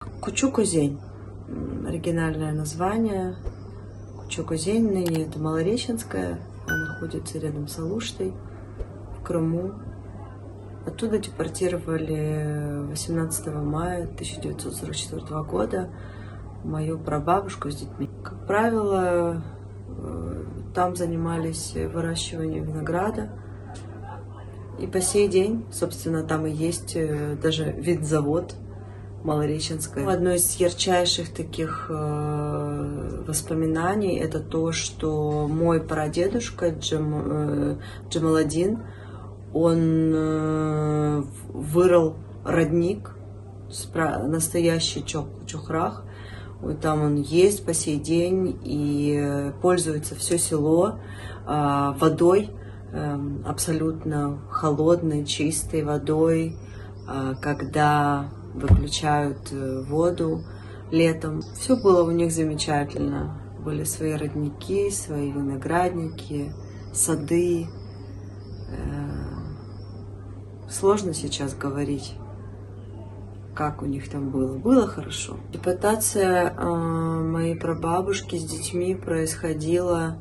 Кучук-Узень. Оригинальное название. Кучук-Узень, ныне это Малореченская. Она находится рядом с Алуштой, в Крыму. Оттуда депортировали 18 мая 1944 года мою прабабушку с детьми. Как правило, там занимались выращиванием винограда. И по сей день, собственно, там и есть даже винзавод Малореченская. Одно из ярчайших таких воспоминаний — это то, что мой прадедушка Джамаладин, он вырыл родник, настоящий чохрах. Там он есть по сей день и пользуется все село водой, абсолютно холодной, чистой водой, когда выключают воду летом. Все было у них замечательно. Были свои родники, свои виноградники, сады. Сложно сейчас говорить, как у них там было. Было хорошо. Депортация моей прабабушки с детьми происходила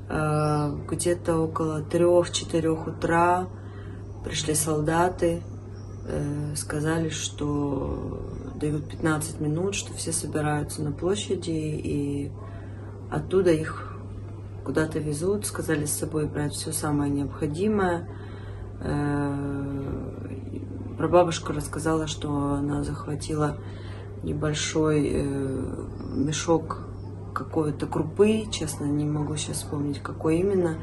где-то около 3-4 утра. Пришли солдаты, сказали, что дают 15 минут, что все собираются на площади, и оттуда их куда-то везут. Сказали с собой брать все самое необходимое. Прабабушка рассказала, что она захватила небольшой мешок какой-то крупы, честно, не могу сейчас вспомнить, какой именно.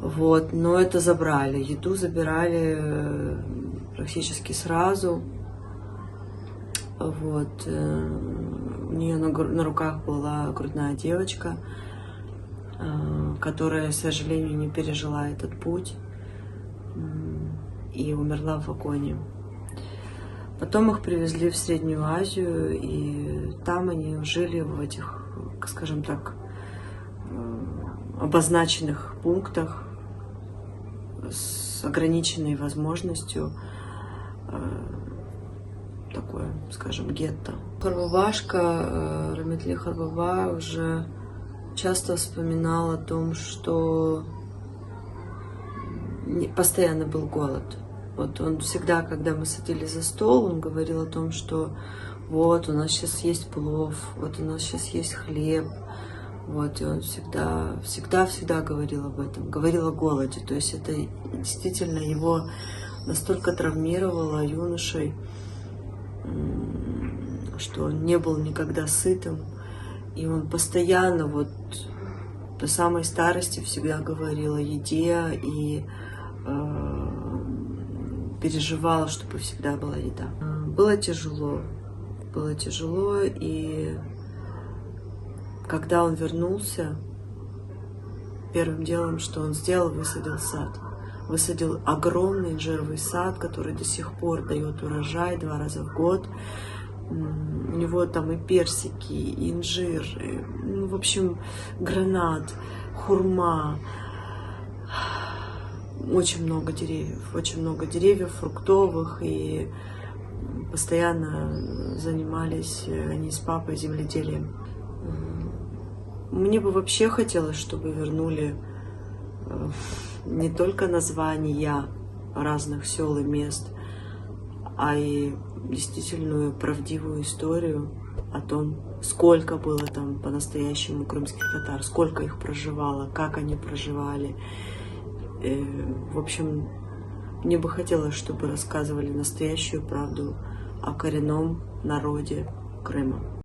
Вот, но это забрали. Еду забирали практически сразу. Вот. У нее на руках была грудная девочка, которая, к сожалению, не пережила этот путь и умерла в вагоне. Потом их привезли в Среднюю Азию, и там они жили в этих, скажем так, обозначенных пунктах с ограниченной возможностью, такое, скажем, гетто. Харбабашка, Рамитли Харбаба уже часто вспоминал о том, что постоянно был голод. Вот он всегда, когда мы садились за стол, он говорил о том, что вот у нас сейчас есть плов, вот у нас сейчас есть хлеб. Вот, и он всегда говорил об этом, говорил о голоде. То есть это действительно его настолько травмировало юношей, что он не был никогда сытым. И он постоянно, вот до самой старости, всегда говорил о еде и переживал, чтобы всегда была еда. Было тяжело, и когда он вернулся, первым делом, что он сделал, высадил сад. Высадил огромный инжировый сад, который до сих пор дает урожай 2 раза в год. У него там и персики, и инжир, и, в общем, гранат, хурма. Очень много деревьев фруктовых, и постоянно занимались они с папой земледелием. Мне бы вообще хотелось, чтобы вернули не только названия разных сел и мест, а и действительную правдивую историю о том, сколько было там по-настоящему крымских татар, сколько их проживало, как они проживали. В общем, мне бы хотелось, чтобы рассказывали настоящую правду о коренном народе Крыма.